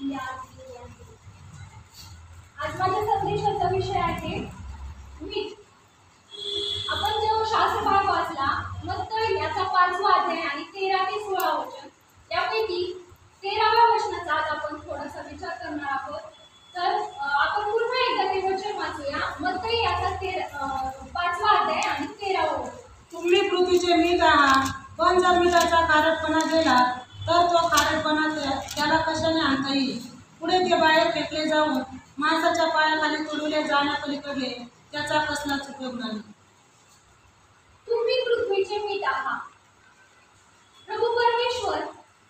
आज माझ्या संदेशाचा विषय आहे मीठ. आपण जेव्हा शास्त्र भाग वाचला मग तर याचा 5वा अध्याय आणि 13 ते 16 वचन यापैकी 13व्या वचनाचा आज आपण थोडासा विचार करणार आहोत. तर आपण पुन्हा एकदा ते वचन वाचूया. मग तर याचा 5वा अध्याय आणि 13वा वचन. तुम्ही पृथ्वीचे मीठ आहात, पण जर मिठाचा खारटपणा गेला तर तो खारटपणा त्याला कशाने आणता येईल? पुढे ते बाहेर फेकले जाऊन माणसाच्या पायाखाली तुडवले जाण्यापलीकडे त्याचा कसलाच उपयोग नाही. तुम्ही पृथ्वीचे मीठ आहात. प्रभू परमेश्वर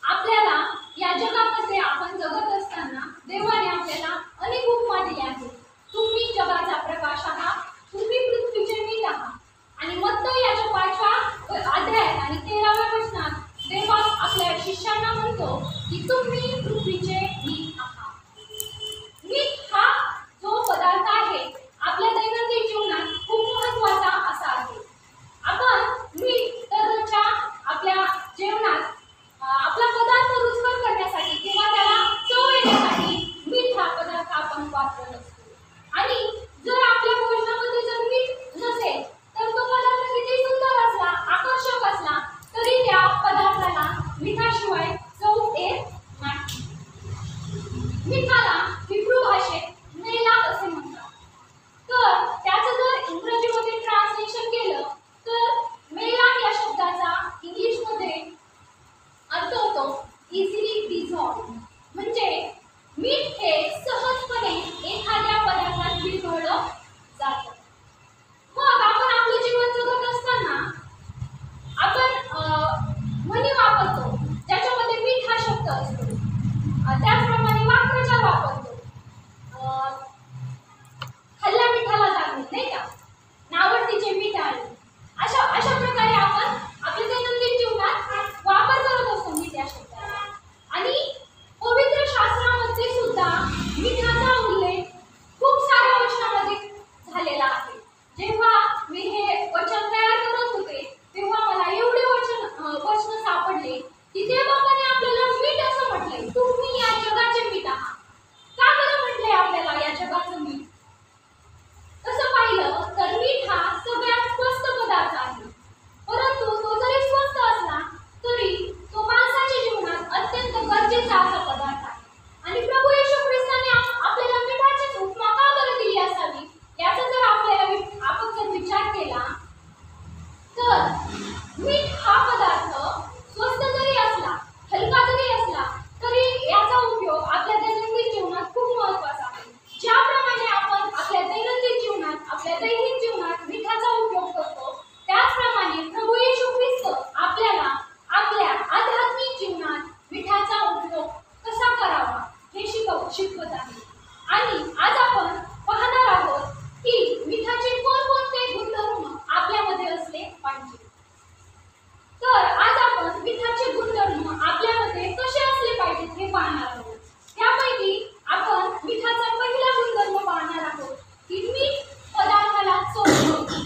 आपल्याला या जगामध्ये आपण जगत असताना देवाने आपल्याला अनेक उपमा दिल्या आहेत. तुम्ही जगाचा प्रकाश आहात, तुम्ही पृथ्वीचे मीठ आहात. आणि मत्ती याच्या 5व्या अध्यायात आणि 13व्या वचनात देवा आपल्या शिष्यांना म्हणतो की तुम्ही पृथ्वीचे मीठ आहात. मीठ हा जो पदार्थ आहे आपल्या दैनंदिन जीवनात खूप महत्त्वाचा असा आहे. आपण मीठ दररोजच्या आपल्या जेवणात आपला पदार्थ रुचकर करण्यासाठी किंवा त्याला चव येण्यासाठी मीठ हा पदार्थ आपण वापरत असतो. आणि जर आपल्या भोजनामध्ये जर मीठ नसेल तर तो पदार्थ किती सुंदर असला, आकर्षक असला तरी त्या पदार्थाला मिठाशिवाय चव येत नाही. मिठाला हिब्रू भाषेत मेला असे म्हणतात. तर त्याचं जर इंग्रजीमध्ये ट्रान्सलेशन केलं तर मेला या शब्दाचा इंग्लिशमध्ये अर्थ होतो इझिली डिझॉल्व. म्हणजे मीठ हे सहजपणे एखाद्या पदार्थात विरघळलं जातं. मग आपण आपलं जीवन जगत असताना आपण म्हणी वापरतो ज्याच्यामध्ये मीठ हा शब्द असतो. त्याचप्रमाणे वाक्प्रचार वापरतो. खाल्ल्या मिठाला जाणे, नाही का, नावडतीचे मीठ आले. अशा प्रकारे आपण आपल्या दैनंदिन जीवनात वापर करत असतो मीठ या शब्दाचा. आणि पवित्र शास्त्रामध्ये सुद्धा मिठाचा उल्लेख खूप साऱ्या वचनामध्ये झालेला आहे. जेव्हा मी हे वचन तयार करत होते तेव्हा मला एवढे वचन सापडले की देवाने आपल्याला मीठ असं म्हटलंय, तुम्ही या जगाचे मीठ आहात. का बरं म्हटलंय आपल्याला या जगाचं मीठ? तसं पाहिलं तर मीठ हा सगळ्यात स्वस्त पदार्थ आहे. परंतु तो जरी स्वस्त असला तरी तो माणसाच्या जीवनात अत्यंत गरजेचा असा पदार्थ आहे. आणि प्रभू येशू ख्रिस्ताने आपल्याला मिठाची उपमा का बरं दिली असावी याचा जर आपण जर विचार केला तर मीठ हा पदार्थ स्वस्त जरी असला, हलका जरी असला तरी याचा उपयोग आपल्या दैनंदिन जीवनात खूप महत्त्वाचा आहे. ज्याप्रमाणे आपण आपल्या दैनंदिन जीवनात मिठाचा उपयोग करतो त्याचप्रमाणे प्रभू येशू ख्रिस्त आपल्याला आपल्या आध्यात्मिक जीवनात मिठाचा उपयोग कसा करावा हे शिकवत आहे. आणि आज आपण पाहणार आहोत की मिठाचे कोणकोणते गुणधर्म आपल्यामध्ये असले पाहिजे. तर आज आपण मिठाचे गुणधर्म आपल्यामध्ये कसे असले पाहिजेत हे पाहणार आहोत. त्यापैकी आपण मिठाचा पहिला गुणधर्म पाहणार आहोत की मीठ पदार्थाला चव देते.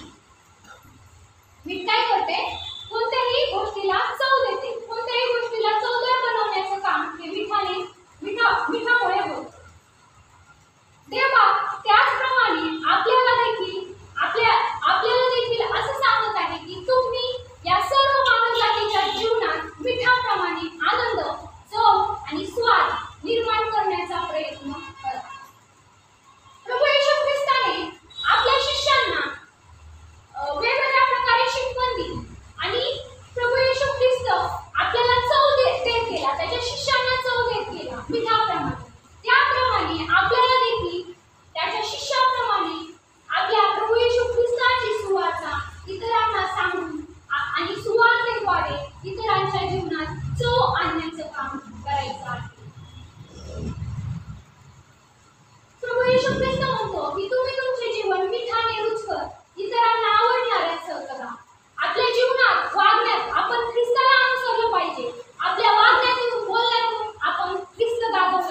मीठ काय करते? कोणत्याही गोष्टीला चव देते. कोणत्याही गोष्टीला चवदार बनवण्याचं काम हे मिठामुळे होतं. देवा त्याचप्रमाणे आपल्याला देखील असं सांगत आहे की तुम्ही या सर्व मानव जातीच्या जीवनात मिठाप्रमाणे आनंद, चव आणि स्वाद निर्माण करण्याचा प्रयत्न करा. प्रभू येशू ख्रिस्ताने आपल्या शिष्यांना वेगवेगळ्या प्रकारे शिकवण दिली आणि प्रभू येशू ख्रिस्त आपल्याला चव देत गेला, त्याच्या शिष्यांना चव देत गेला मिठाप्रमाणे. त्याप्रमाणे आपल्याला देखील त्याच्या शिष्याप्रमाणे आपल्या प्रभू येशू ख्रिस्ताची सुवार्ता इतरांना सांगून आणि सुवार्तेद्वारे इतरांच्या जीवनात चव आणण्याचं काम करायचं आहे. प्रभू येशू ख्रिस्त म्हणतो की तुम्ही तुमचे जीवन मिठाने रुचकर, इतरांना आवडणाऱ्याचं करा. आपल्या जीवनात, वागण्यात आपण ख्रिस्ताला अनुसरलं पाहिजे. आपल्या वागण्यातून, बोलण्यातून आपण ख्रिस्त गाजवलं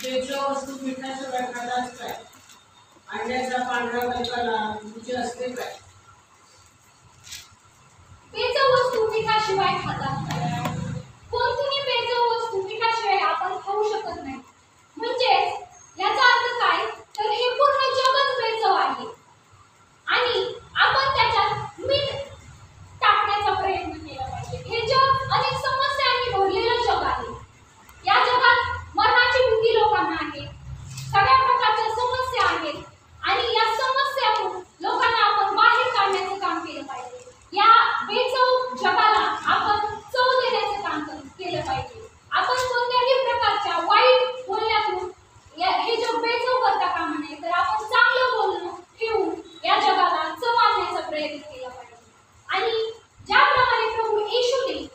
पेटच्या वस्तू मिठाशिवाय खातात काय? अंड्याचा पांढरा कलकाला रुची असते काय? पेटच्या वस्तू मिठाशिवाय खातात काय? कोणतीही पेटच्या वस्तू मिठाशिवाय आपण खाऊ शकत नाही. म्हणजेच याचा अर्थ काय, तर हे पूर्ण जगच बेचव आहे आणि आपण त्याच्यात मीठ टाकण्याचा प्रयत्न केला पाहिजे. हे जग अनेक समस्यांनी भरलेलं जग आहे. या जगात मरणाची भीती लोकांना आहे, सगळ्या प्रकारच्या समस्या आहेत आणि या समस्यातून लोकांना आपण बाहेर काढण्याचं काम केलं पाहिजे. या बेचव जगाला आपण चव देण्याचं काम केलं पाहिजे. आपण कोणत्याही प्रकारच्या वाईट बोलण्यातून हे जग बेचव करता कामा नये, तर आपण चांगलं बोलणं ठेवून या जगाला चव आणण्याचा प्रयत्न केला पाहिजे. आणि ज्याप्रमाणे प्रभू येशूने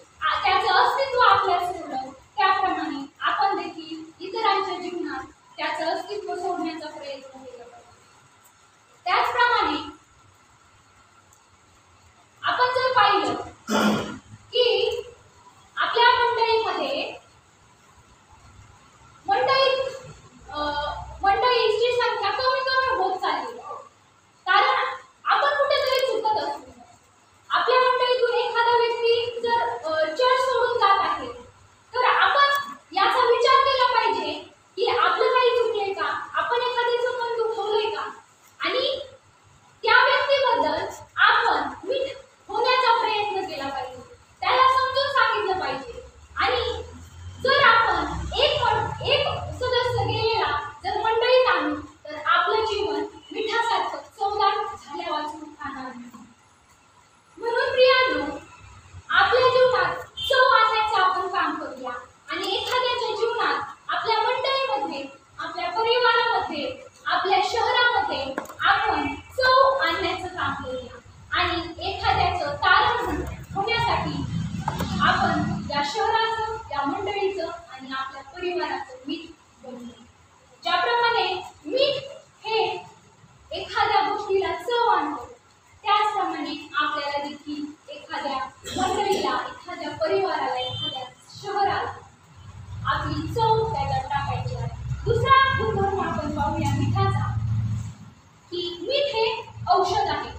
त्याचं अस्तित्व आपल्याला सोडलं, त्याप्रमाणे आपण देखील इतरांच्या जीवनात त्याचं अस्तित्व सोडण्याचा प्रयत्न केला पाहिजे. त्याचप्रमाणे आपण जर पाहिलं की आपल्या मंडळीची संख्या कमी कमी होत चालली, कारण आपण कुठेतरी चुकत असतो. आपल्या मंडळीतून एखादा व्यक्ती जर चर्च सोडून जात आहे, तर आपण याचा विचार केला पाहिजे की आपलं काही चुकलंय का, आपण एखाद्याचं मन दुखवलंय का, आणि त्या व्यक्तीबद्दल आपण मीठ होण्याचा प्रयत्न केला पाहिजे, त्याला समजून सांगितलं पाहिजे. आणि जर आपण एक सदस्य गेलेला जर मंडळीत आणू, तर आपलं जीवन मिठासारखं चवदार झाल्या वाचून खाणार नाही. म्हणून प्रियांनो, आपल्या जीवनात चव आणण्याचं आपण काम करूया आणि एखाद्याच्या जीवनात, आपल्या मंडळीमध्ये, आपल्या परिवारामध्ये, आपल्या शहरामध्ये आपण चव आणण्याचं काम करूया आणि एखाद्याचं तारण होण्यासाठी आपण या शहराचं, या मंडळीचं आणि आपल्या परिवाराचं मीठ बनवू. ज्याप्रमाणे मीठ हे एखाद्या गोष्टीला चव आणतो, त्याचप्रमाणे आपल्याला देखील एखाद्या मंडळीला, एखाद्या परिवाराला, एखाद्या शहराला आपली चव त्याच्यात टाकायची आहे. दुसरा गुणधर्म आपण पाहूया मिठाचा, की मीठ हे औषध आहे.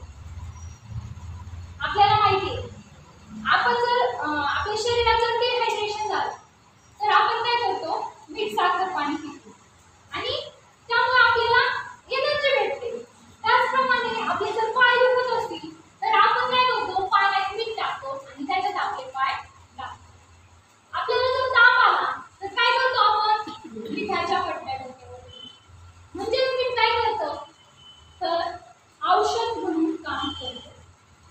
आपल्याला माहिती आहे, आपण जर आपल्या शरीराचं डिहायड्रेशन झालं, तर आपण काय करतो, मीठ साखर पाणी पितो आणि त्यामुळे आपल्याला एनर्जी भेटते. त्याचप्रमाणे आपले जर पाय दुखत असतील, तर आपण काय करतो, पाण्यात मीठ टाकतो आणि त्याच्यात आपले पाय टाकतो. आपल्याला जर ताप आला, तर काय करतो आपण, मिठाच्या पट्ट्या डोक्यावर. म्हणजे मीठ काय करतं, तर औषध म्हणून काम करतं.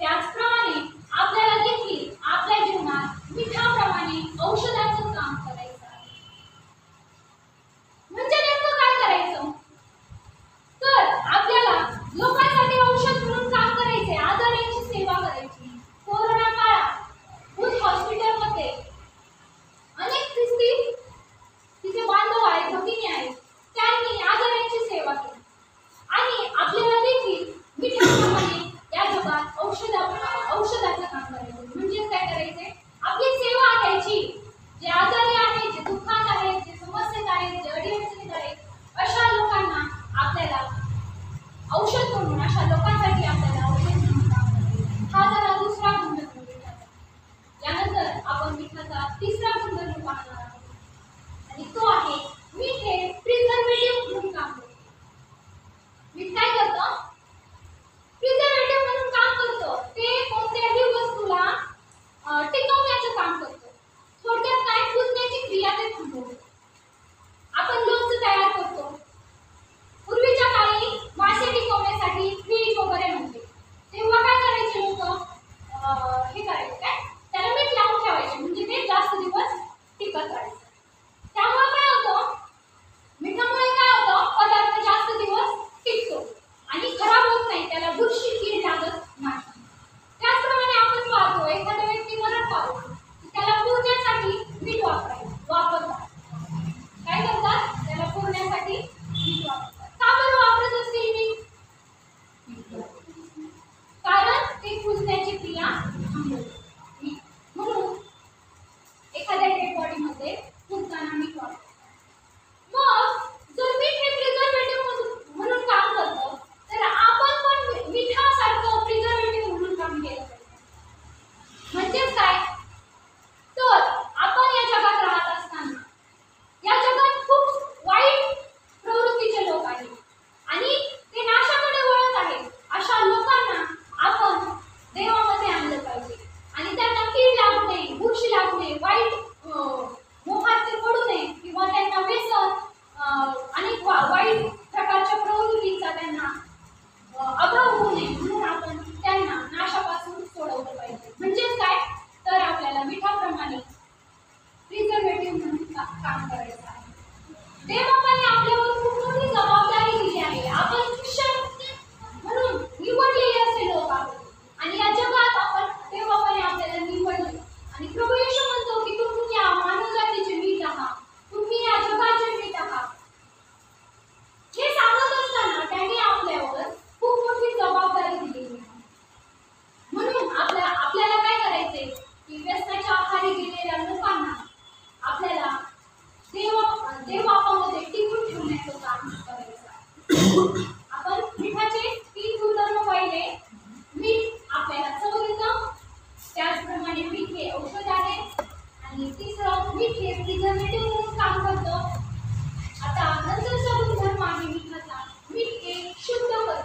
त्याचप्रमाणे आपल्याला देखील आपल्या जीवनात मिठाप्रमाणे औषधाचं काम करायचं आहे. म्हणजे नेमकं काय करायचं, तर आपल्याला लोकांसाठी औषध म्हणून काम करायचे, आजारांची सेवा करायची. कोरोना काळात भूत हॉस्पिटलमध्ये अनेक ख्रिस्ती तिचे बांधव आहेत, भगिनी आहेत, त्यांनी आजारांची सेवा केली आणि आपल्याला देखील मिठाप्रमाणे या जगात औषधाचं काम करायचं. म्हणजेच काय करायचे, आपली सेवा करायची. जे आजारी आहेत, जे दुःखात आहेत, जे समस्येत आहेत, जे अडीअडचणीत आहेत, अशा लोकांना आपल्याला औषध म्हणून, अशा लोकांसाठी आपल्याला औषध म्हणून काम करायचं. हा झाला दुसरा गुणधर्म मिठाचा. यानंतर आपण मिठाचा तिसरा गुणधर्म पाहणार आहोत आणि तो आहे मीठ हे प्रिझर्वेटिव्ह म्हणून काम करतं. मीठ काय करतं, प्रिझर्वेटिव्ह म्हणून काम करतं. ते कोणत्याही वस्तूला टिकवण्याचं काम करतं. थोडक्यात काय, कुजण्याची क्रिया ते थांबवतं. आपण लोणचं तयार करतो. पूर्वीच्या काळी मासे टिकवण्यासाठी फ्रीज वगैरे नव्हते, तेव्हा काय करायचे लोक, हे करायचे काय, त्याला मीठ लावून ठेवायचे, म्हणजे ते जास्त दिवस टिकत राहायचं. त्यामुळे काय होतं, मिठामुळे काय होतं, पदार्थ जास्त दिवस टिकतो आणि खराब होत नाही, त्याला बुरशी कीड लागत नाही. त्याचप्रमाणे आपण पाहतो, एखाद्या व्यक्ती मरण पावतो, त्याला पुरण्यासाठी मीठ वापरतात. काय करतात, त्याला पुरण्यासाठी मीठ वापरतात. का बरं वापरत असतील मीठ? कारण ते कुजण्याची क्रिया थांबवते. म्हणून एखाद्या डेड बॉडीमध्ये कुजताना मीठ वापरतात. मग आपण मिठाचे 3 गुणधर्म पाहिले. मीठ आपल्याला चव देतं, त्याचप्रमाणे मीठ हे औषध आहे, आणि तिसरं मीठ हे प्रिझर्वेटिव्ह म्हणून काम करतं. आता नंतरचा गुणधर्म आहे मिठाचा, मीठ हे शुद्ध करतं.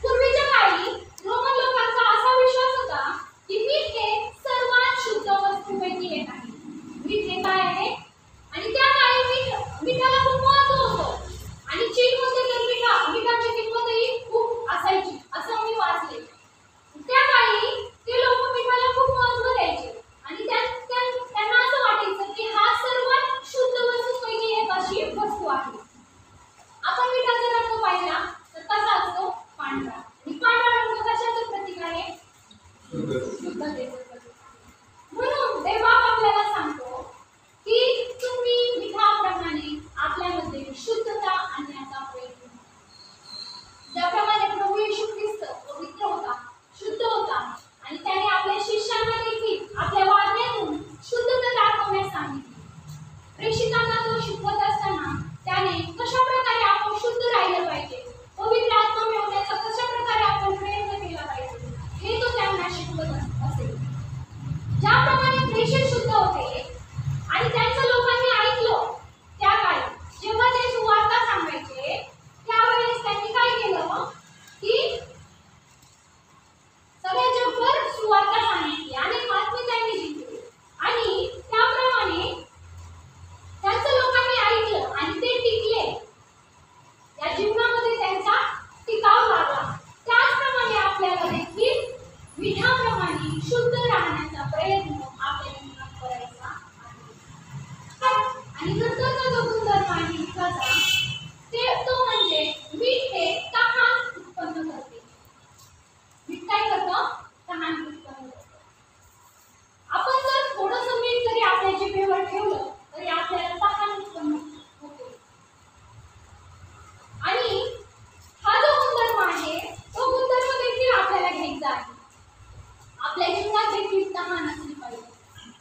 पूर्वीच्या काळी रोमन लोकांचा असा विश्वास होता की मीठ हे सर्वात शुद्ध वस्तूंपैकी एक आहे. मीठ हे काय आहे? आणि त्या काळी मिठाला खूप महत्त्व होतं, आणि चीनमध्ये तर मिठाची किंमतही खूप असायची असं मी वाचले. त्या काळी ते लोक मिठाला खूप महत्त्व द्यायचे, आणि त्यांना असं वाटायचं की हा सर्वात शुद्ध वस्तूंपैकी एक अशी वस्तू आहे. आपण मिठाचा रंग पाहिला तर कसा असतो? पांढरा. आणि पांढरा रंग कशाचं प्रतीक आहे? शुद्धतेचं प्रतीक. म्हणून देवबाप आपल्याला सांगतो की तुम्ही मिठाप्रमाणे आपल्यामध्ये शुद्धता आणण्याचा प्रयत्न करा. ज्याप्रमाणे प्रभू येशू ख्रिस्त पवित्र होता, शुद्ध होता, आणि त्याने आपल्या शिष्यांना देखील आपल्या वागण्यातून शुद्धता दाखवण्यास सांगितली. प्रेषितांना तो शिकवत असताना त्याने कशा प्रकारे आपण शुद्ध राहिलं पाहिजे, पवित्र आत्मा मिळवण्याचा कशा प्रकारे आपण प्रयत्न केला पाहिजे, हे तो त्यांना शिकवत असेल. ज्याप्रमाणे प्रेषित शुद्ध होते आणि त्यांचं लोकांनी ऐकलं, त्या काळी जेव्हा ते सुवार्ता सांगायचे त्यावेळेस त्यांनी काय केलं की सगळ्या जगभर सुवार्ता सांगितली, अनेक आत्मे त्यांनी जिंकले, आणि त्याप्रमाणे त्यांचं लोकांनी ऐकलं आणि ते टिकले. या जीवनामध्ये त्यांचा टिकाव लागला. त्याचप्रमाणे आपल्याला देखील मिठाप्रमाणे शुद्ध राहण्याचा प्रयत्न आपल्या जीवनात करायचा आहे. आणि नंतरचा जो गुणधर्म आहे मिठाचा, तो म्हणजे मीठ हे तहान उत्पन्न करते. मीठ काय करतं? तहान उत्पन्न करतं. आपण जर थोडंसं मीठ जरी आपल्या जिभेवर ठेवलं तरी आपल्याला तहान उत्पन्न होते. आणि हा जो गुणधर्म आहे तो गुणधर्म देखील आपल्याला घ्यायचा आहे. आपल्या जीवनात देखील तहान असली पाहिजे.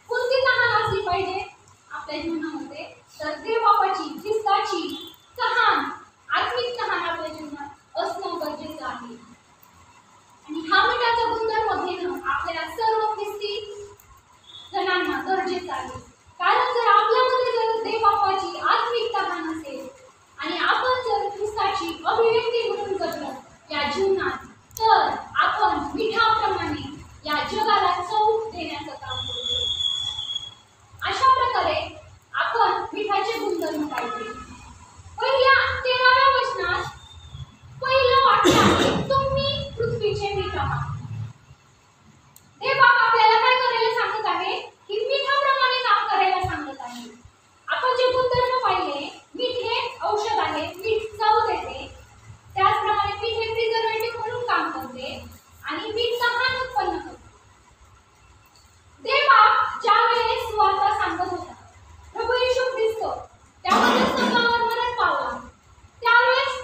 कोणती तहान असली पाहिजे आपल्या जीवनामध्ये? तर देवबापाची, ख्रिस्ताची तहान, आत्मिक तहान आपल्या जीवनात असणं गरजेचं आहे. आणि हा मिठाचा गुणधर्म घेणं आपल्या सर्व ख्रिस्ती जणांना गरजेचं आहे. कारण जर आपल्यामध्ये जर देवबापाची आत्मिक तहान असेल आणि आपण जर ख्रिस्ताची अभिव्यक्ती म्हणून जगलो या जीवनात, तर आपण मिठाप्रमाणे या जगाला चव देण्याचं काम करू. अशा प्रकारे आपण मिठाचे गुणधर्म पाहिले. पहिल्या 13व्या वचनात पहिलं वाक्य आहे, तुम्ही पृथ्वीचे मीठ आहात. देवबाप आपल्याला काय करायला सांगत आहे की मिठाप्रमाणे काम करायला सांगत आहे. आपण जे गुणधर्म पाहिले, मीठ हे औषध आहे, मीठ चव देते, त्याचप्रमाणे मीठ हे प्रिझर्वेटिव्ह म्हणून काम करते, आणि मीठ तहान उत्पन्न करते. देवबाप ज्या वेळेस सुवार्ता सांगत होता, प्रभू येशू ख्रिस्त त्यामध्ये स्वतःवर मरण पावला, त्यावेळेस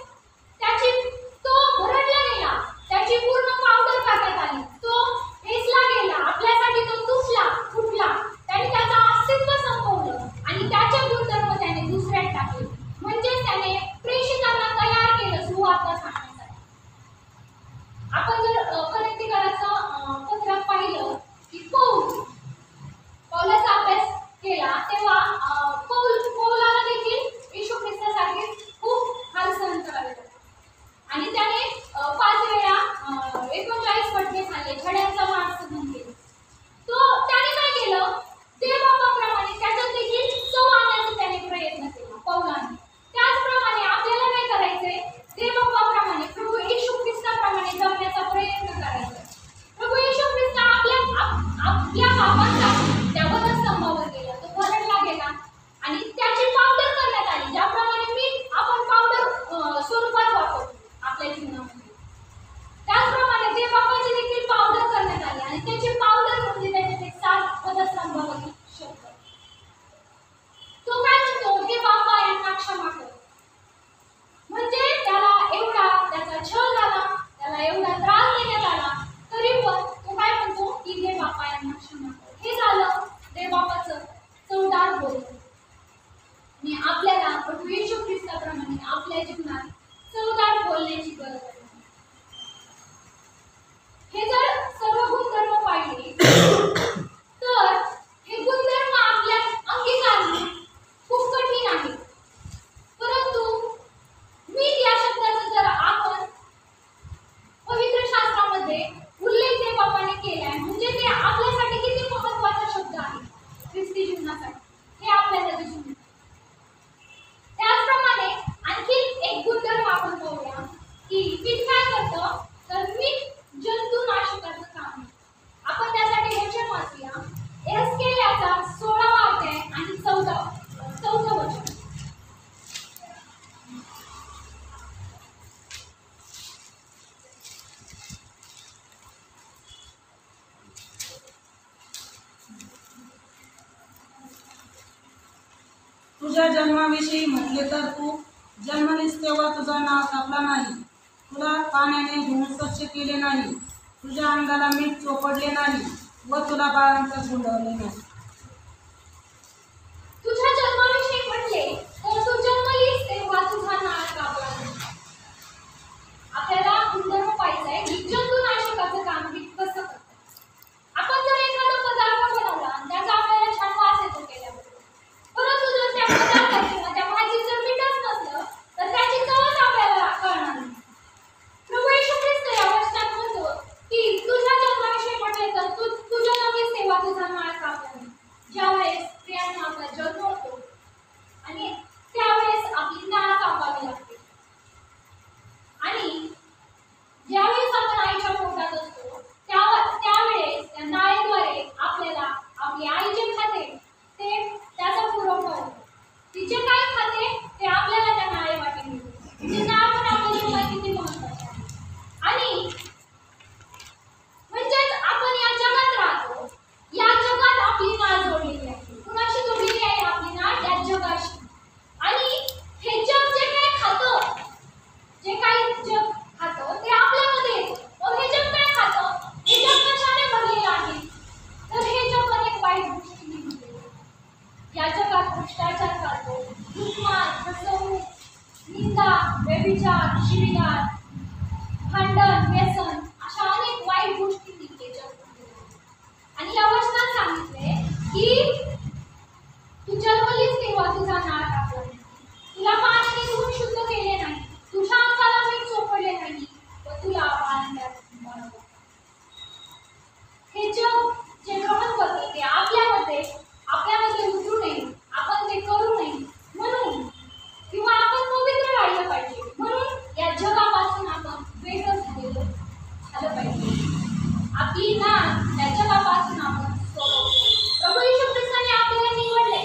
आपल्या जीवनात चवदार बोलण्याची गरज आहे. हे जर सर्व गुणधर्म पाहिले तर हे गुणधर्म आपल्या अंगीकारणे खूप कठीण आहे. परंतु मीठ या शब्दाचा जर आपण पवित्र शास्त्रामध्ये उल्लेख देवबापाने केला आहे, म्हणजे ते आपल्यासाठी किती महत्त्वाचा शब्द आहे ख्रिस्ती जीवनासाठी हे आपल्याला दिसून येते. त्याचप्रमाणे आणखी एक गुणधर्म आपण पाहूया की मीठ काय करतं, तर मीठ जंतुनाशकाचं काम आहे. आपण त्यासाठी वचन वाचूया. एहezकेल याचा 16वा अध्याय आणि 14 वचन. तुझ्या जन्माविषयी म्हटले तर तू जन्मलीस तेव्हा तुझा नाव कापला नाही, तुला पाण्याने धुवून स्वच्छ केले नाही, तुझ्या अंगाला मीठ चोपडले नाही व तुला बाळांतर गुंडवले नाही. तुझ्या जन्माविषयी म्हटले तर तू जन्मलीस तेव्हा तुझा नाळ कापला नाही. आपल्याला गुणधर्म पाहिजे आहे की जंतुनाशकाचं काम कसं करतं. आपण जर एखादा पदार्थ बनवला आणि त्याचा आपल्याला छान वास येतो केल्याबरोबर, परंतु जर त्या पदार्थात किंवा त्या भाजीत जर मीठच नसलं तर त्याची चवच आपल्याला कळणार नाही. प्रभू येशू ख्रिस्त या वचनात म्हणतो की तुझ्या जन्माविषयी म्हटले तर तू जन्मलीस तेव्हा तुझा नाळ कापला नाही. ज्यावेळेस स्त्रियांना आपला जन्म होतो आणि त्यावेळेस आपली नाळ कापावी लागते. आणि ज्यावेळेस आपण आईच्या पोटात असतो त्यावेळेस त्या नाळेद्वारे आपल्याला आपली आई जे खाते ते त्याचा पुरवठा होतो. ती जे काय खाते ते आपल्याला त्या नाळे वाटेल मिळते. म्हणजे नाळ पण आपल्या जीवनात किती महत्त्वाचे आहे. आणि म्हणजेच आपण या जगात राहतो, या जगात आपली नाळ जोडलेली आहे. कुणाशी जोडलेली आहे आपली नाळ? या जगाशी. आणि हे जग जे काय खातं, जे काही जग खातं ते आपल्यामध्ये येतं. मग हे जग काय खातं? हे जग कशाने भरलेलं आहे? तर हे जग अनेक वाईट गोष्टींनी भरलेलं आहे. या जगात भ्रष्टाचार चालतो, लूटमार, फसवणूक, निंदा, व्यभिचार, शिवीगाळ, भांडण, व्यसन अशा अनेक वाईट गोष्टींनी हे जग भरलेलं आहे. आणि या वचनात सांगितले की तू जन्मलीस तेव्हा तुझा नाळ कापला नाही, तुला पाण्याने धुवून शुद्ध केले नाही, तुझ्या अंगाला मीठ चोपडले नाही व तुला बाळंतर बनवलं. हे जग जे ग्रहण करते ते आपल्यामध्ये उतरू नये, आपण ते करू नये म्हणून, किंवा आपण पवित्र राहिलं पाहिजे म्हणून या जगापासून आपण वेगळं झालं पाहिजे. आपली नाळ या जगापासून आपण सोडवतो. प्रभू येशू ख्रिस्ताने आपल्याला निवडले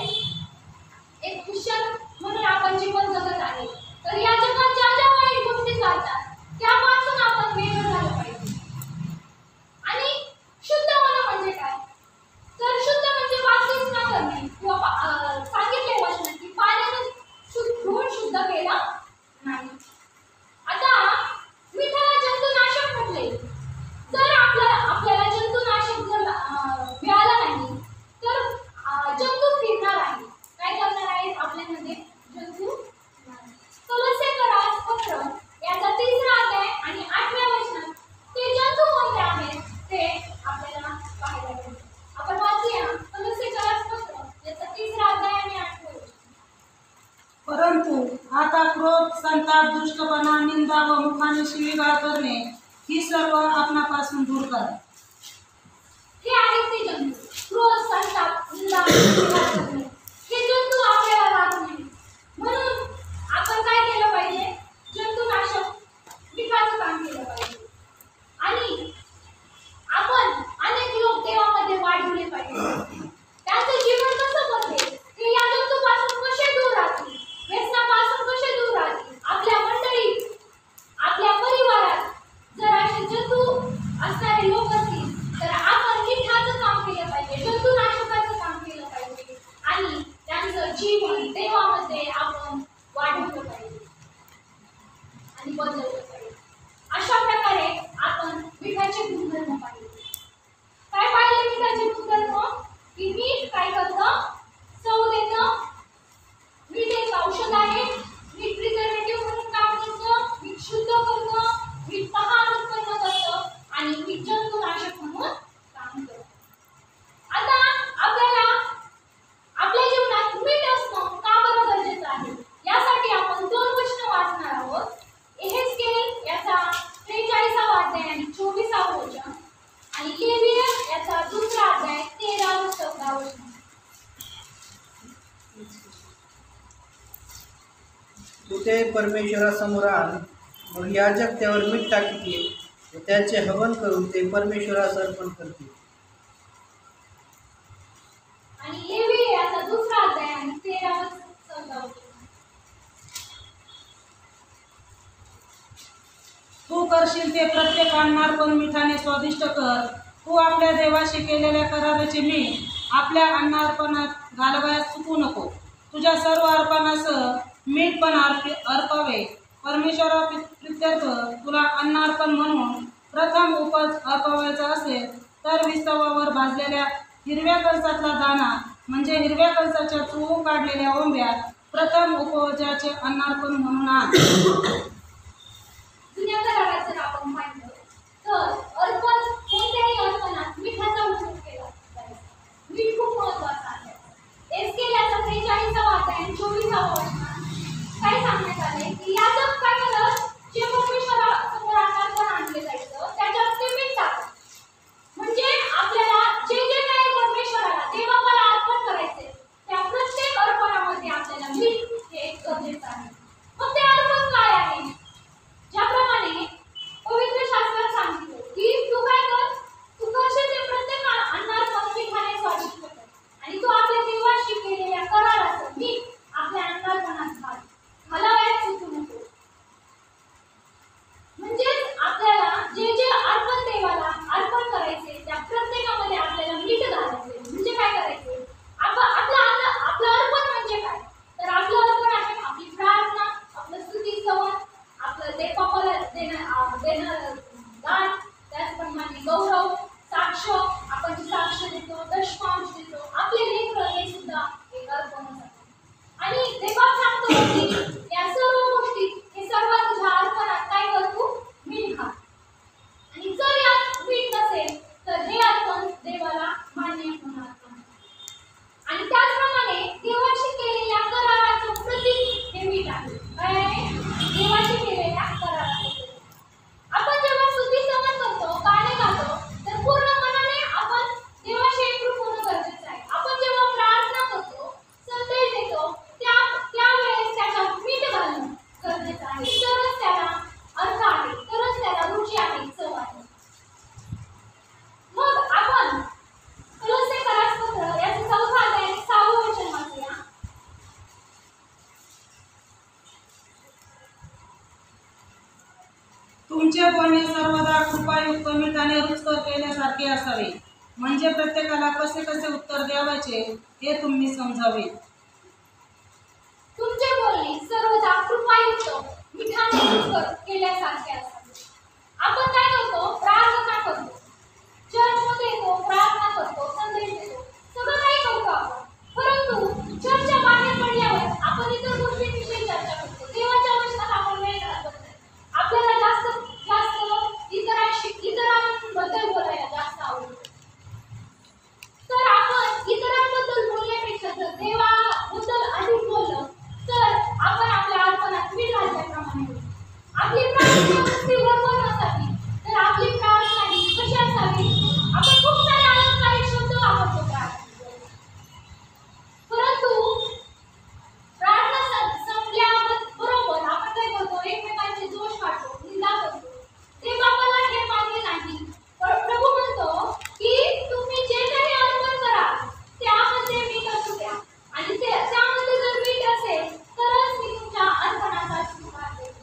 एक ख्रिश्चन म्हणून आपण जीवन जगत आहे. तर या जगात ज्या ज्या वाईट गोष्टी चालतात त्यापासून आपण वेगळं झालं पाहिजे. आणि शुद्ध होणं म्हणजे काय? तर शुद्ध म्हणजे बाप्तिस्मा करणे किंवा सांगितले वचन की पाण्याने धुवून शुद्ध केलं नाही. आता मी त्याला जंतुनाशक म्हटले. जर आपल्याला जंतुनाशक जर मिळालं नाही तर जंतू फिरणार आहे. काय करणार आहेत आपल्यामध्ये? जंतू. कोलोसेकर पत्र याचा 3रा अध्याय आणि 8व्या वचनात ते जंतू कोणते आहेत ते आपल्याला पाहायला मिळेल. आपण वाचूया कोलोसेकर पत्र याचा 3रा अध्याय आणि 8वं वचन. परंतु आता क्रोध, संताप, दुष्टपणा, निंदा व मुखाने शिवीगाळ करणे ही सर्व आपणापासून दूर करा. हे आहेत ते जंतू. क्रोध, संताप, निंदा, शिवीगाळ करणे हे जंतू आपल्याला लागू नये म्हणून आपण काय केलं पाहिजे? जंतुनाशक पिकाचं काम केलं पाहिजे. आणि आपण अनेक लोक देवामध्ये वाढवले पाहिजे. त्यांचं जीवन कसं बदलेल, ते या जंतूपासून कसे दूर राहतील, व्यसनापासून कसे दूर राहतील. आपल्या मंडळीत, आपल्या परिवारात जर असे जंतू असणारे लोक असतील तर आपण मिठाचं काम केलं पाहिजे, जंतुनाशकाचं काम केलं पाहिजे आणि त्यांचं जीवन देवामध्ये आपण वाढवलं पाहिजे आणि बदललं पाहिजे. अशा प्रकारे आपण मिठाचे गुणधर्म पाहिले. काय पाहिले मिठाचे गुणधर्म? की मीठ काय करतं? चव देतं. मीठ एक औषध आहे. मीठ प्रिझर्वेटिव्ह करतं, मीठ तहान उत्पन्न करतं आणि मीठ जंतुनाशक म्हणून काम करतं. आता आपल्याला आपल्या जीवनात मीठ असणं का बरं गरजेचं आहे यासाठी आपण दोन वचन वाचणार आहोत. एहेजकेल याचा 43वा अध्याय आणि 24वा वचन आणि लेविय याचा 2रा अध्याय 13 व 14 वचन. तू ते परमेश्वरासमोर आण, मग याजक त्यावर मीठ टाकीतील व त्याचे हवन करून ते परमेश्वरास अर्पण करतील. आणि लेविय याचा 2रा अध्याय आणि 13 व 14 वचन. तू करशील ते प्रत्येक अन्नार्पण मिठाने स्वादिष्ट कर. तू आपल्या देवाशी केलेल्या कराराचे मीठ आपल्या अन्नार्पणात घालवायला चुकू नको. तुझ्या सर्व अर्पणासह मीठ पण अर्पावे. परमेश्वरा प्रित्यर्थ तुला अन्नार्पण म्हणून प्रथम उपज अर्पवायचा असेल तर विस्तवावर भाजलेल्या हिरव्या कणसातला दाणा म्हणजे हिरव्या कणसाच्या चोळून काढलेल्या ओंब्या प्रथम उपजाचे अन्नार्पण म्हणून आण. जुन्या करारात जर आपण पाहिलं तर कोणत्याही अर्पणात मिठाचा उपयोग केला जायचा. मीठ खूप महत्त्वाचं आहे. एहेजकेल याचा 43वा अध्याय आणि 24वा वचन काय सांगण्यात आले की याजक काय करत, जे परमेश्वरासमोर अन्नार्पण आणले जायचं त्याच्यात ते मीठ टाकत. म्हणजे आपल्याला जे जे काही परमेश्वराला देवाला अर्पण करायचे त्या प्रत्येक अर्पणामध्ये आपल्याला मीठ हे गरजेचं आहे. मग ते अर्पण काय आहे? ज्याप्रमाणे पवित्र शास्त्रात सांगितलं की तू काय कर, तू करशील ते प्रत्येक अन्नार्पण मिठाने स्वादिष्ट कर आणि तू आपल्या देवाशी केलेल्या कराराचं मीठ आपल्या अन्नार्पणात घाल. घालावयास चुकू नको. म्हणजेच आपल्याला जे जे अर्पण देवाला अर्पण करायचे त्या प्रत्येकामध्ये आपल्याला मीठ घालायचे. म्हणजे काय करायचे? आपलं अर्पण म्हणजे काय? तर आपलं अर्पण आहे आपली प्रार्थना, आपलं स्तुती स्तवन, आपलं देवाला देणं दान, त्याचप्रमाणे गौरव, साक्ष, आपण जी साक्ष देतो, दशमांश देतो, आपले लेकरं हे सुद्धा एक अर्पणच आहे. आणि देवा सांगतो की या सर्व गोष्टी हे सर्व तुझ्या अर्पणात काय कर, तू मीठ घाल. आणि जर यात मीठ नसेल तर हे अर्पण देवाला मान्य होणार नाही. आणि त्याचप्रमाणे देवाशी केलेल्या कराराचं प्रतीक हे मीठ आहे. काय आहे? देवाशी केलेल्या कराराचं प्रतीक. आपण जेव्हा स्तुती स्तवन करतो, गाणे गातो तर पूर्ण मनाने आपण देवाशी एकरूप होणं गरजेचं आहे. आपण जेव्हा प्रार्थना करतो, संदेश देतो त्यावेळेस त्याच्यात मीठ घालणं गरजेचं आहे. तरच त्याला अर्थ आहे, तरच त्याला रुची आहे, चव आहे. मग आपण कलोसे करारपत्र याचं 4वा अध्याय आणि 6वं वचन वाचूया. तुमचे बोलणे सर्वदा कृपायुक्त मिठाने रुचकर केल्यासारखे असावे, म्हणजे प्रत्येकाला कसे कसे उत्तर द्यावायचे हे तुम्ही समजावे. तुमचे बोलणे सर्वदा कृपायुक्त मिठाने रुचकर केल्यासारखे असावे. आपण काय करतो? प्रार्थना करतो, चर्चमध्ये येतो, प्रार्थना करतो, संदेश देतो, सगळं काही करतो आपण. परंतु चर्चच्या बाहेर पडल्यावर आपण इतर गोष्टींविषयी चर्चा करतो. देवाच्या वचनात आपण वेळ घालवत नाही. आपल्याला जास्त इतरांबद्दल बोलायला जास्त आवडतं. तर आपण इतरांबद्दल बोलण्यापेक्षा जर देवाबद्दल अधिक बोललं तर आपण आपल्या अर्पणात मीठ घातल्याप्रमाणे होईल. आपली प्रार्थना नुसतीवर नसावी, तर आपली प्रार्थना ही कशी असावी? आपण खूप सारे अलंकारिक शब्द वापरतो प्रार्थनेमध्ये. परंतु प्रार्थना संपल्याबरोबर आपण काय करतो? एकमेकांचे दोष काढतो, निंदा करतो. ते बाबाला हे मान्य नाही. प्रभू म्हणतो की तुम्ही जे काही अर्पण कराल त्यामध्ये मीठ असू द्या आणि त्यामध्ये जर मीठ असेल तरच मी तुमच्या अर्पणाचा स्वीकार करेन.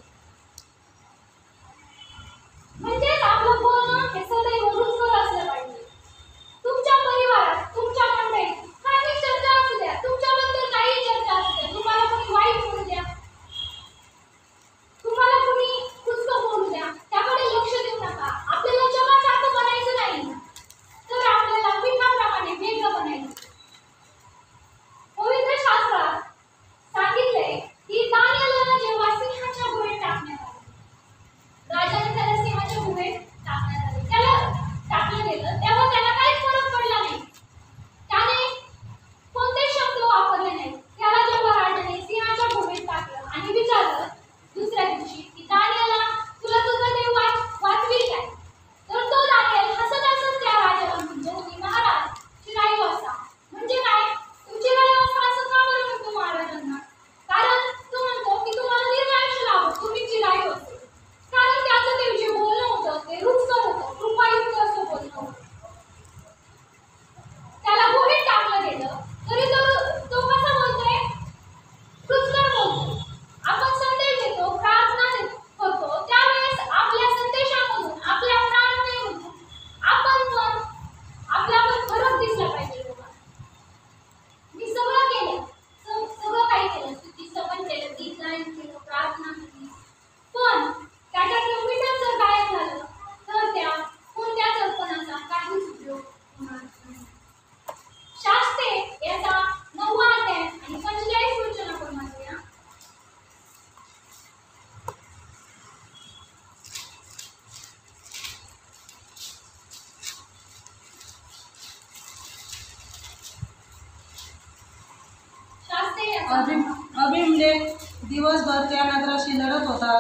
दिवसभर त्या नगराशी लढत होता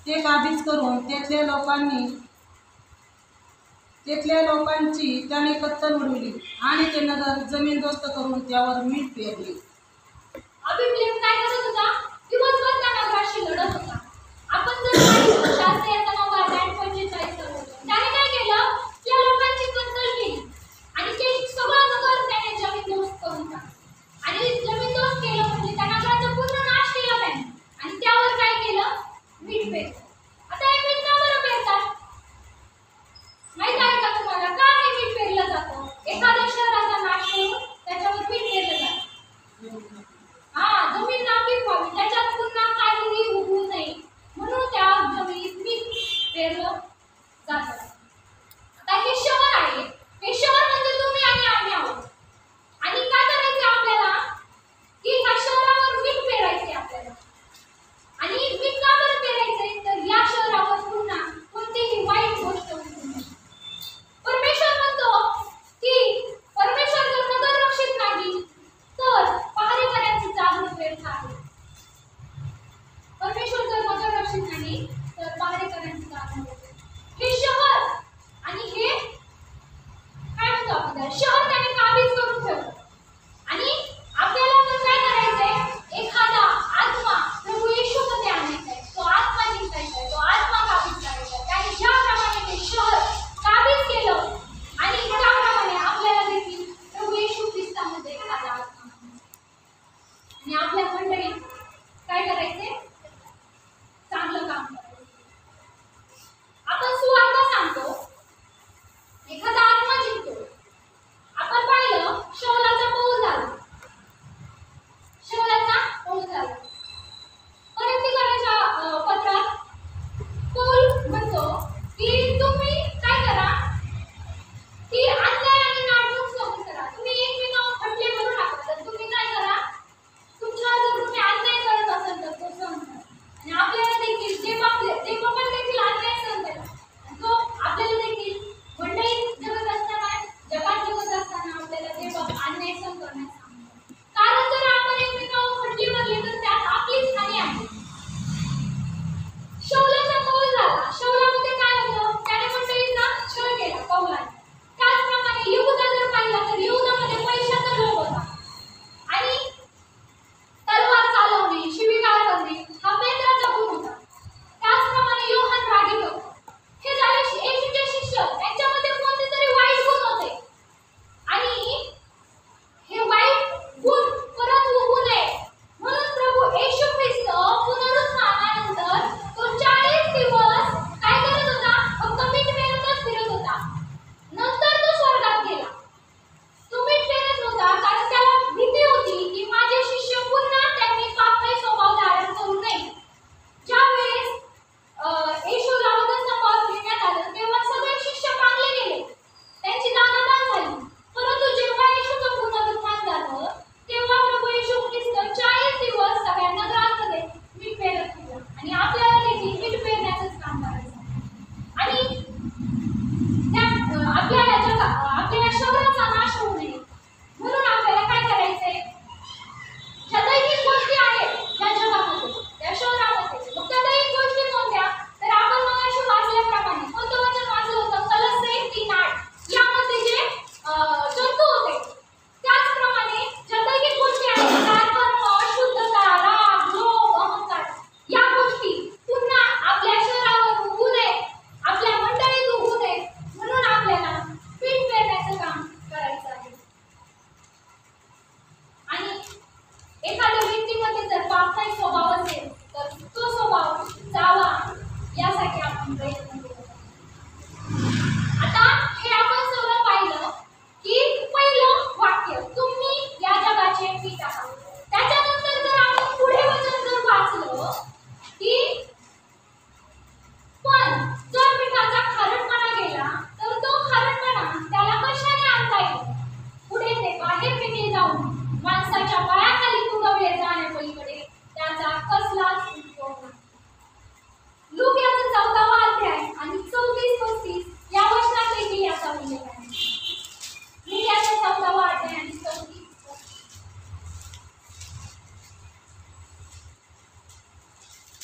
ते काबीज करून तेथल्या लोकांची त्याने कत्तल उडवली आणि ते नगर जमीनदोस्त करून त्यावर मीठ पेरले. अभिमन्यू काय करत होता? दिवसभर त्या नगराशी लढत होता. आपण जर पाहिलं शास्त्री याचा नाव आहे 45 त्याने काय केलं? त्या लोकांची कत्तल केली आणि ते सगळं नगर त्याने जमीनदोस्त करून टाकलं. आणि जमीनदोस्त केलं म्हणजे त्या नगराचा पूर्ण नाश केला त्याने आणि त्यावर काय केलं? मीठ पेरलं. आता हे मीठ का बरं पेरतात? माहित आहे का तुम्हाला का हे मीठ पेरलं जातं? एखाद्या शहराचा नाश करून त्याच्यावर मीठ पेरलं जातं. जमीन नापीक व्हावी, त्याच्यात पुन्हा काहीही उगवू नये म्हणून त्या जमिनीत मीठ पेरलं जातं. आता हे शहर आहे, हे शहर म्हणजे तुम्ही आणि आम्ही आहोत. आणि काय करायचं आपल्याला की ह्या शहरावर मीठ पेरायचे आपल्याला. आणि मीठ का बरं पेरायचंय? तर या शहरावर पुन्हा कोणतीही वाईट गोष्ट होऊ नये. परमेश्वर म्हणतो की परमेश्वर जर नगर रक्षित नाही तर पहारेकऱ्यांची जागृत व्यर्थ आहे. परमेश्वर जर नगर रक्षित नाही तर पहारेकऱ्यांची जागृत व्यर्थ. हे शहर आणि हे काय म्हणतो आपण त्याला? शहर त्याने काबीज करून ठेवलं. आणि आपल्याला पण काय करायचंय? एखादा आत्मा प्रभू येशूमध्ये आणायचा आहे, तो आत्मा जिंकायचा आहे, तो आत्मा काबीज करायचा आहे. त्याने ज्याप्रमाणे ते शहर काबीज केलं आणि त्याप्रमाणे आपल्याला देखील प्रभू येशू ख्रिस्तामध्ये एखादा आत्मा आणि आपल्या मंडळीत काय करायचे? चांगलं काम करायचं. आपण सुवार्ता सांगतो, एखादा आत्मा जिंकतो. आपण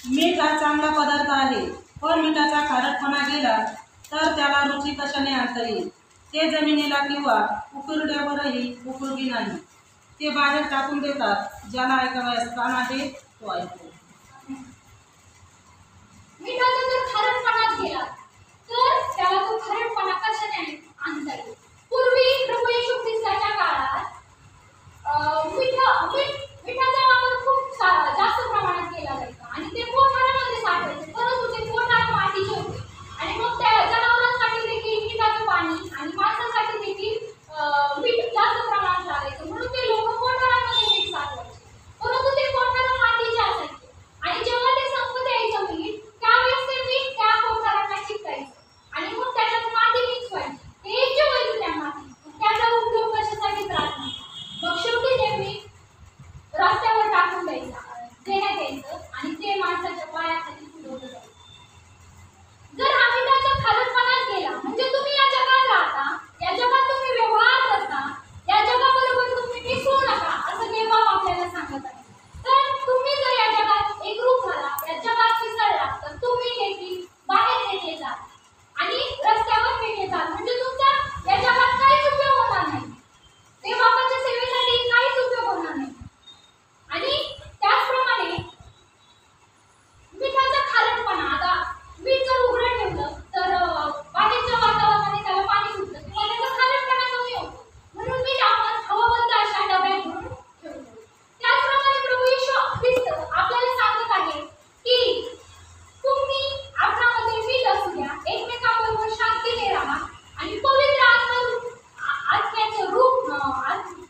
मीठ हा चांगला पदार्थ आहे, पण मिठाचा खारटपणा गेला तर त्याला रुची कशाने आणता येईल? ते जमिनीला किंवा उकिरड्यावरही उपयोगी नाही. ते बाहेर टाकून देतात. ज्याला ऐकावयास कान आहे तो ऐकतो. मिठाचा जर खारटपणाच गेला तर त्याला तो खारटपणा कशाने आणता येईल? पूर्वी प्रभू येशू ख्रिस्ताच्या काळात मिठाचा वापर खूप जास्त प्रमाणात केला जायचा आणि ते कोठारामध्ये साठवायचे, परंतु ते कोठार मातीचे होते आणि मग त्या जनावरांसाठी देखील मिठाचं पाणी आणि माणसासाठी देखील मीठ जास्त प्रमाणात लागायचं, म्हणून ते लोक कोठारामध्ये मीठ साठवायचे. परंतु ते कोठार मातीचे असायचे आणि जेव्हा ते संपत यायचं मीठ त्यावेळेस ते मीठ त्या कोठारांना चिकटायचं आणि मग त्याच्यात माती मिक्स व्हायची, ते एकजीव व्हायचं त्या माती. त्याचा उपयोग कशासाठी त्रास नाही. मग शेवटी ते मीठ रस्त्यावर टाकून देण्यात यायचं आणि ते माणसाच्या पायाखाली तुडवलं जायचं. जर हा मिठाचा खारटपणाच गेला म्हणजे तुम्ही या जगात राहता, या जगात तुम्ही व्यवहार करता, या जगाबरोबर तुम्ही मिसळू नका असं देवबाप आपल्याला सांगत आहे. तर तुम्ही जर या जगात एकरूप झाला, या जगात मिसळला तर तुम्ही देखील बाहेर फेकले जाल आणि रस्त्यावर फेकले जाल, म्हणजे तुमचा या जगात काहीच उपयोग होणार नाही. देवबापाच्या सेवेसाठी काहीच उपयोग होणार नाही. आणि त्याचप्रमाणे मिठाचा खारटपणा, आता मीठ जर उघडं ठेवलं तर बाहेरच्या वातावरणाने त्याला पाणी सुटतं किंवा त्याचा खारटपणा कमी होतो, म्हणून मीठ आपण हवाबंद अशा डब्यात भरून ठेवतो. त्याचप्रमाणे प्रभू येशू ख्रिस्त आपल्याला सांगत आहे की तुम्ही आपल्यामध्ये मीठ असू द्या, एकमेकांबरोबर शांतीने राहा आणि पवित्र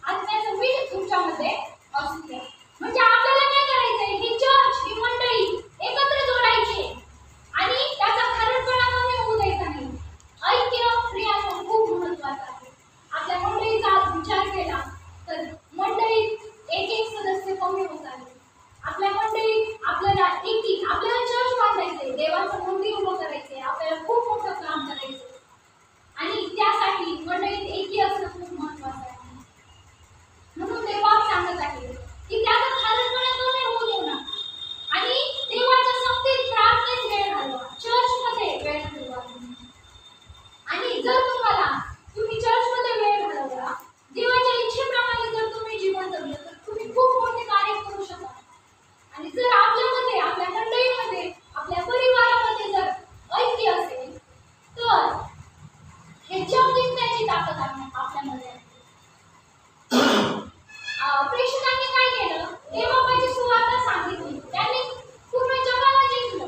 आत्म्याचं मीठ तुमच्यामध्ये असू द्या. म्हणजे आपल्याला काय करायचंय, ही चर्च, ही मंडळी एकत्र जोडायची आणि त्याचा खारटपणा कमी होऊ द्यायचा नाही. ऐक्य प्रियानो खूप महत्त्वाचं आहे. आपल्या मंडळीचा विचार केला तर मंडळीत एक सदस्य कमी होत आहे. आपल्या मंडळीत आपल्याला आपल्याला चर्च बांधायचंय, देवाचं मंदिर उभं करायचंय, आपल्याला खूप मोठं काम करायचंय आणि त्यासाठी मंडळीत एकी असणं खूप महत्त्वाचं आहे. म्हणून देवबाप सांगत आहे की त्याचा खारटपणा कमी होऊ देऊ नका आणि देवाच्या संगतीत प्रार्थनेत वेळ घालवा, चर्चमध्ये वेळ घालवा. आणि जर तुम्ही चर्चमध्ये वेळ घालवला, देवाच्या इच्छेप्रमाणे जर तुम्ही जीवन जगलं तर तुम्ही खूप मोठे कार्य करू शकाल. आणि जर आपल्यामध्ये, आपल्या मंडळीमध्ये, आपल्या परिवारामध्ये जर ऐक्य असेल तर हे जग जिंकण्याची ताकद आपल्यामध्ये आहे. प्रेषकांनी काय केलं, देवबापाची सुवार्ता सांगितली, त्यांनी पूर्ण जगाला जिंकलं.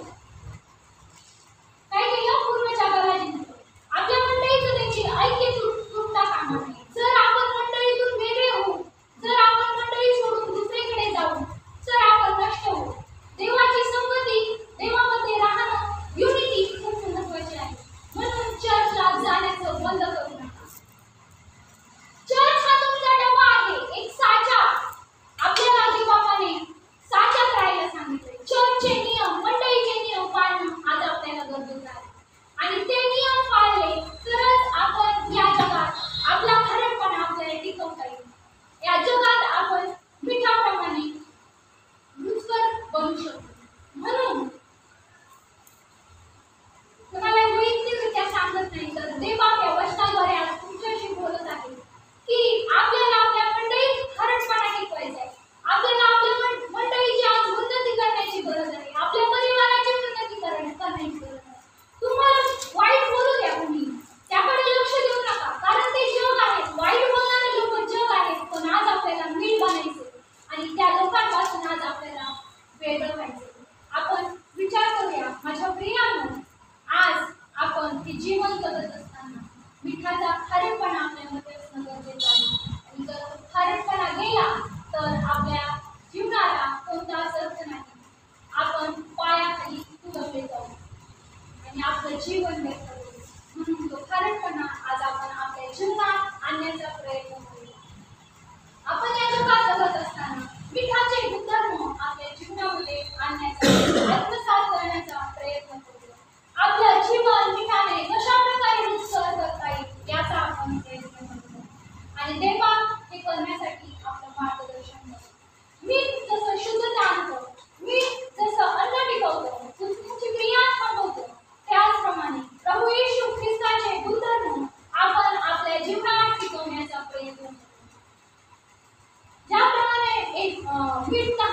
काय केलं, पूर्ण जगाला जिंकलं. आपल्या मंडळीचं देखील ऐक्य तुटता कामा नये. जर आपण मंडळीतून वेगळे होऊ, जर आपण मंडळी सोडून दुसरीकडे जाऊ तर आपण नष्ट होऊ. देवाची संगती, देवामध्ये राहणं, युनिटी खूप महत्त्वाची आहे. म्हणून चर्चला जाण्याचं बंद करू नका. चर्च हा तुमचा डबा आहे, एक साचा. आपल्याला देवबापाने साच्यात राहायला सांगितले. चर्चचे नियम, मंडळीचे नियम पाळणं आज आपल्याला गरजेचं आहे आणि ते नियम पाळले तरच आपण या जगात आपला खारटपणा आपल्याला टिकवता येईल. या जगात आपण मिठाप्रमाणे रुचकर बनू शकतो. म्हणून तुम्हाला वैयक्तिकरित्या सांगत नाही तर देवबाप या वचनाद्वारे आज तुमच्याशी बोलत आहे की आपल्याला आपल्या मंडळीत खारटपणा टिकवायचा आहे. आपल्याला आपल्या मंडळीची आज उन्नती करण्याची गरज आहे. आपल्या परिवाराची उन्नती करण्याची गरज आहे. तुम्हाला वाईट बोलू द्या, तुम्ही त्याकडे लक्ष देऊ नका, कारण ते जग आहे. वाईट बोलणारे लोक जग आहेत, पण आज आपल्याला मीठ बनायचे आणि त्या लोकांपासून आज आपल्याला वेगळं व्हायचं. आपण विचार करूया, माझ्या प्रियानो, आज आपण हे जीवन जगत असताना मिठाचा खारटपणा आपल्यामध्ये असणं गरजेचं आहे. आणि जर खारटपणा गेला तर आपल्या जीवनाला कोणताच अर्थ नाही. आपण पायाखाली तुडवले जाऊ आणि आपलं जीवन व्यक्त करू. म्हणून तो खारटपणा आज आपण आपल्या जीवनात आणण्याचा प्रयत्न करूया. आपण या जगात जगत असताना मिठाचे गुणधर्म आपल्या जीवनामध्ये आणण्याचा, आत्मसात करण्याचा प्रयत्न करूया. आपलं जीवन मिठाने कशा प्रकारे रुचकर करता येईल याचा आपण प्रयत्न करूया आणि देवबाप हे करण्यासाठी आपलं मार्गदर्शन करू. मीठ जसं शुद्धता आणतं, मीठ जसं अन्न टिकवतं, मीठ टाक